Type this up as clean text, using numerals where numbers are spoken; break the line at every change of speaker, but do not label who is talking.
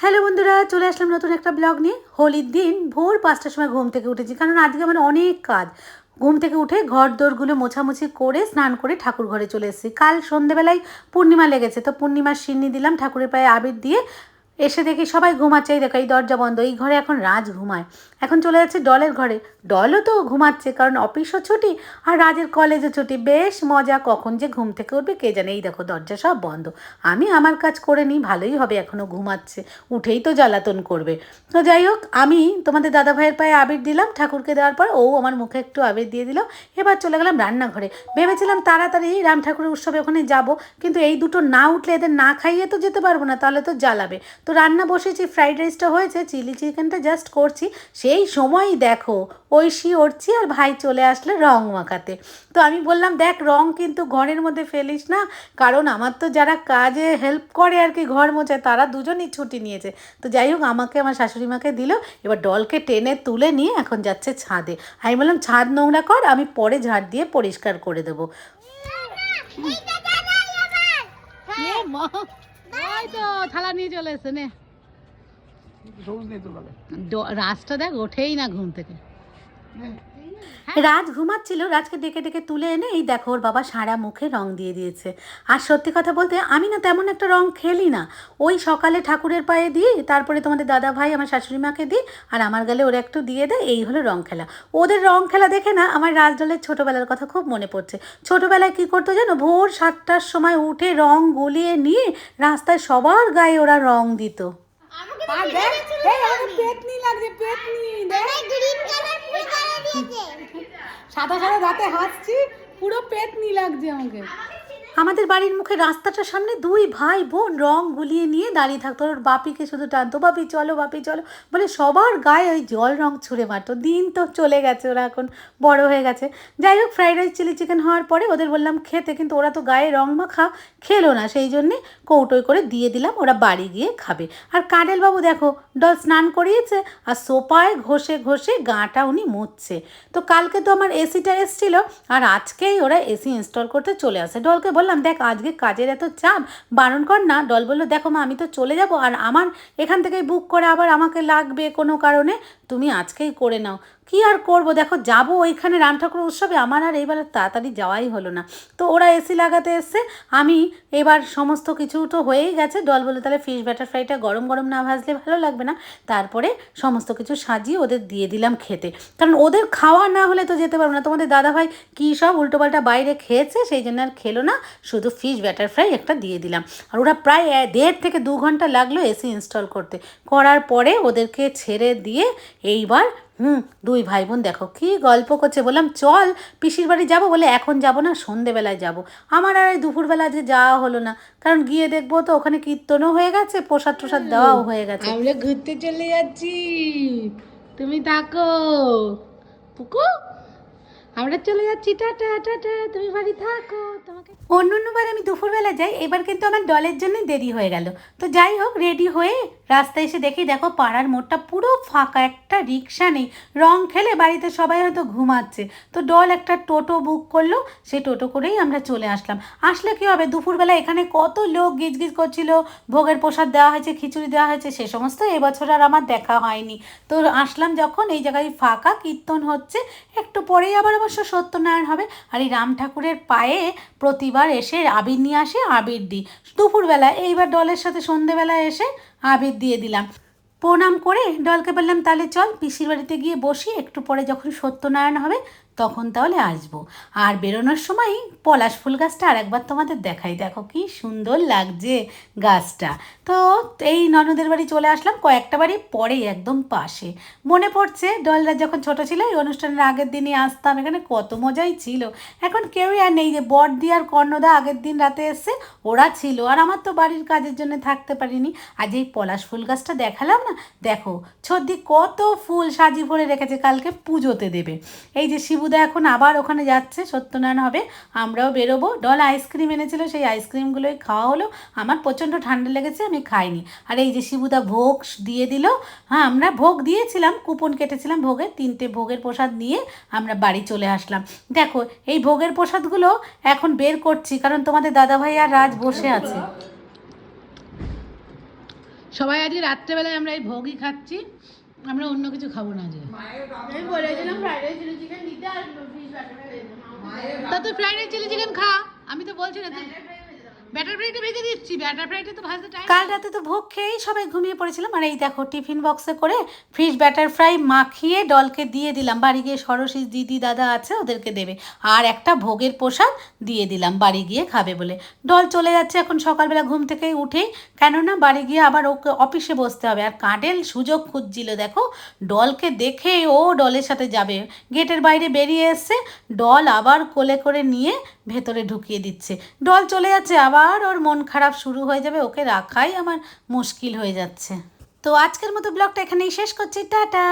Hello বন্ধুরা, চলে আসলাম নতুন একটা ব্লগ নিয়ে। হোলির দিন ভোর 5টার সময় ঘুম থেকে উঠেছি, কারণ আজকে আমার অনেক কাজ। ঘুম থেকে উঠে ঘর দোরগুলো মোছামুছি করে স্নান করে ঠাকুর ঘরে চলে এসেছি। কাল সন্ধেবেলায় পূর্ণিমা লেগেছে, তো পূর্ণিমার সিন্নি দিলাম, ঠাকুরের পায়ে আবির দিয়ে এসে দেখি সবাই ঘুমাচ্ছে। এই দেখো, এই দরজা বন্ধ, এই ঘরে এখন রাজ ঘুমায়। এখন চলে যাচ্ছে ডলের ঘরে। ডলও তো ঘুমাচ্ছে, কারণ অফিসও ছুটি আর রাজের কলেজও ছুটি। বেশ মজা, কখন যে ঘুম থেকে উঠবে কে জানে। এই দেখো, দরজা সব বন্ধ। আমি আমার কাজ করে নিই, ভালোই হবে, এখনও ঘুমাচ্ছে, উঠেই তো জ্বালাতন করবে। তো যাই হোক, আমি তোমাদের দাদাভাইয়ের পায়ে আবির দিলাম ঠাকুরকে দেওয়ার পর, ও আমার মুখে একটু আবির দিয়ে দিল। এবার চলে গেলাম রান্নাঘরে। ভেবেছিলাম তাড়াতাড়ি রাম ঠাকুরের উৎসবে ওখানে যাব, কিন্তু এই দুটো না উঠলে এদের না খাইয়ে তো যেতে পারবো না, তাহলে তো জ্বালাবে। তো রান্না বসেছি, ফ্রাইড রাইসটা হয়েছে, চিলি চিকেনটা জাস্ট করছি। সেই সময়ই দেখো ঐশী উঠছি আর ভাই চলে আসলে রং মাখাতে। তো আমি বললাম, দেখ রং কিন্তু ঘরের মধ্যে ফেলিস না, কারণ আমার তো যারা কাজে হেল্প করে আর কি, ঘর মোছায়, তারা দুজনই ছুটি নিয়েছে। তো যাই হোক, আমাকে আমার শাশুড়ি মাকে দিল। এবার ডলকে টেনে তুলে নিয়ে এখন যাচ্ছে ছাদে। আমি বললাম, ছাদ নোংরা কর, আমি পরে ঝাড় দিয়ে পরিষ্কার করে দেবো। তো থালা নিয়ে চলে এসে নে। রাজটা দেখ ওঠেই না ঘুম থেকে। রাজ ঘুমাচ্ছিল, রাজকে ডেকে ডেকে তুলে এনে এই দেখো ওর বাবা সারা মুখে রং দিয়ে দিয়েছে। আর সত্যি কথা বলতে আমি না তেমন একটা রং খেলি না। ওই সকালে ঠাকুরের পায়ে দিই, তারপরে তোমাদের দাদা ভাই আমার শাশুড়ি মাকে দিই, আর আমার গালে ওরা একটু দিয়ে দেয়। এই হলো রং খেলা। ওদের রং খেলা দেখে না আমার রাজদলের ছোটোবেলার কথা খুব মনে পড়ছে। ছোটোবেলায় কী করতো জানো, ভোর 7টার সময় উঠে রং গলিয়ে নিয়ে রাস্তায় সবার গায়ে ওরা রং দিত। সাদা সাদা দাঁতে হাসছি, পুরো পেতনি লাগছে আমাকে। আমাদের বাড়ির মুখে রাস্তাটার সামনে দুই ভাই বোন রং গুলিয়ে নিয়ে দাঁড়িয়ে থাকতো। ওর বাপিকে শুধু টানতো, বাপি চলো, বাপি চলো বলে সবার গায়ে ওই জল রং ছুঁড়ে মারতো। দিন তো চলে গেছে, ওরা এখন বড় হয়ে গেছে। যাই হোক, ফ্রাইড রাইস চিলি চিকেন হওয়ার পরে ওদের বললাম খেতে, কিন্তু ওরা তো গায়ে রং মাখা খেলো না, সেই জন্যে কৌটোয় করে দিয়ে দিলাম, ওরা বাড়ি গিয়ে খাবে। আর কাঁডেলবাবু দেখো, ডল স্নান করিয়েছে আর সোপায় ঘষে ঘষে গাটা উনি মুছছে। তো কালকে তো আমার এসিটা এসেছিলো, আর আজকেই ওরা এসি ইনস্টল করতে চলে আসে। ডলকে বললাম, দেখ আজকে কাজের এত চাপ, বারণ কর না। ডল বললো, দেখো মা আমি তো চলে যাব, আর আমার এখান থেকেই বুক করে আবার আমাকে লাগবে কোনো কারণে, তুমি আজকেই করে নাও। কি আর করব, দেখো যাব ওইখানে রাম ঠাকুর উৎসবে, আমার আর এইবার তাড়াতাড়ি যাওয়াই হলো না। তো ওরা এসি লাগাতে এসছে, আমি এবার সমস্ত কিছু তো হয়েই গেছে। ডল বললো, তাহলে ফিশ ব্যাটার ফ্রাইটা গরম গরম না ভাজলে ভালো লাগবে না। তারপরে সমস্ত কিছু সাজিয়ে ওদের দিয়ে দিলাম খেতে, কারণ ওদের খাওয়া না হলে তো যেতে পারবো না। তোমাদের দাদাভাই কী সব উল্টোপাল্টা বাইরে খেয়েছে, সেই জন্য আর খেলো না, শুধু ফিশ ব্যাটার ফ্রাই একটা দিয়ে দিলাম। আর ওরা প্রায় 1.5 থেকে 2 ঘন্টা লাগলো এসি ইনস্টল করতে। করার পরে ওদেরকে ছেড়ে দিয়ে এইবার দুই ভাই বোন দেখো কি গল্প করছে। বললাম চল পিসির বাড়ি যাবো, বলে এখন যাব না, সন্ধেবেলায় যাব। আমার আর এই দুপুরবেলা আজকে যাওয়া হলো না, কারণ গিয়ে দেখবো তো ওখানে কীর্তনও হয়ে গেছে, প্রসাদ টোসাদ দেওয়াও হয়ে গেছে। আমরা ঘুরতে চলে যাচ্ছি, তুমি থাকো পুকু, আমরা চলে যাচ্ছি, টাটা টাটা, তুমি বাড়ি থাকো। তোমাকে অন্যবার আমি দুপুরবেলা যাই, এবার কিন্তু আমার ডলের জন্য দেরি হয়ে গেল। তো যাই হোক, রেডি হয়ে রাস্তায় এসে দেখি, দেখো পাড়ার মোড়টা পুরো ফাঁকা, একটা রিক্সা নেই। রং খেলে বাড়িতে সবাই হয়তো ঘুমাচ্ছে। তো ডল একটা টোটো বুক করলো, সেই টোটো করেই আমরা চলে আসলাম। আসলে কী হবে, দুপুরবেলা এখানে কত লোক গিজগিজ করছিল, ভোগের প্রসাদ দেওয়া হয়েছে, খিচুড়ি দেওয়া হয়েছে, সে সমস্ত এবছর আর আমার দেখা হয়নি। তো আসলাম যখন, এই জায়গায় ফাঁকা, কীর্তন হচ্ছে, একটু পরেই আবার অবশ্য সত্যনারায়ণ হবে। আর এই রাম ঠাকুরের পায়ে প্রতিবার এসে আবির নিয়ে আসে, আবির দিই দুপুরবেলা। এইবার ডলের সাথে সন্ধেবেলা এসে আবির দিয়ে দিলাম। প্রণাম করে ডলকে বললাম, তাহলে চল পিসির বাড়িতে গিয়ে বসি, একটু পরে যখন সত্যনারায়ণ হবে তখন তাহলে আসবো। আর বেরোনোর সময় পলাশ ফুল গাছটা আর একবার তোমাদের দেখাই, দেখো কি সুন্দর লাগছে গাছটা। তো এই ননদের বাড়ি চলে আসলাম, কয়েকটা বাড়ি পরেই একদম পাশে। মনে পড়ছে ডলরা যখন ছোট ছিল, এই অনুষ্ঠানের আগের দিনই আসতাম, এখানে কত মজাই ছিল। এখন কেউই আর নেই, যে বড়দি আর কর্ণদা আগের দিন রাতে এসছে, ওরা ছিল, আর আমার তো বাড়ির কাজের জন্য থাকতে পারিনি। আজ এই পলাশ ফুল গাছটা দেখালাম না, দেখো ছর্দি কত ফুল সাজি ভরে রেখেছে, কালকে পুজোতে দেবে। এই যে শিবুদা এখন আবার ওখানে যাচ্ছে, সত্যনারায়ণ হবে, আমরাও বেরোবো। ডল আইসক্রিম এনেছিল, সেই আইসক্রিমগুলোই খাওয়া হলো। আমার প্রচণ্ড ঠান্ডা লেগেছে, আমি খাইনি। আর এই যে শিবুদা ভোগ দিয়ে দিল। হ্যাঁ, আমরা ভোগ দিয়েছিলাম, কুপন কেটেছিলাম ভোগের, 3টে ভোগের প্রসাদ নিয়ে আমরা বাড়ি চলে আসলাম। দেখো এই ভোগের প্রসাদগুলো এখন বের করছি, কারণ তোমাদের দাদাভাই আর রাজ বসে আছে। সবাই আজকে রাত্রেবেলায় আমরা এই ভোগই খাচ্ছি, আমরা অন্য কিছু খাবো না আজকে।
আমি বলেছিলাম ফ্রাইড রাইস চিলি চিকেন দিতে আর ফিশ ব্যাটার
তা তুই ফ্রাইড রাইস চিলি চিকেন খা, আমি তো বলছি না তুই ব্যাটার ফ্রাইটা ভেজে দিচ্ছি, ব্যাটার ফ্রাইটা তো ভাজতে টাইম। কাল রাতে তো ভোগ খেয়েই সবাই ঘুমিয়ে পড়েছিলাম, আর এই দেখো টিফিন বক্সে করে ফিশ ব্যাটার ফ্রাই মাখিয়ে ডলকে দিয়ে দিলাম, বাড়ি গিয়ে সরস্বতী দিদি দাদা আছে ওদেরকে দেবে, আর একটা ভোগের প্রসাদ দিয়ে দিলাম বাড়ি গিয়ে খাবে বলে। ডল চলে যাচ্ছে এখন সকালবেলা ঘুম থেকেই উঠেই, কেননা বাড়ি গিয়ে আবার ওকে অফিসে বসতে হবে, আর কাঁডেল সুযোগ খুঁজছিল, দেখো ডলকে দেখে ও ডলের সাথে যাবে, গেটের বাইরে বেরিয়ে এসছে, ডল আবার কোলে করে নিয়ে ভেতরে ঢুকিয়ে দিচ্ছে, ডল চলে যাচ্ছে, আবার ওর মন খারাপ শুরু হয়ে যাবে, ওকে রাখাই আমার মুশকিল হয়ে যাচ্ছে। তো আজকের মতো ব্লগটা এখানেই শেষ করছি, টাটা।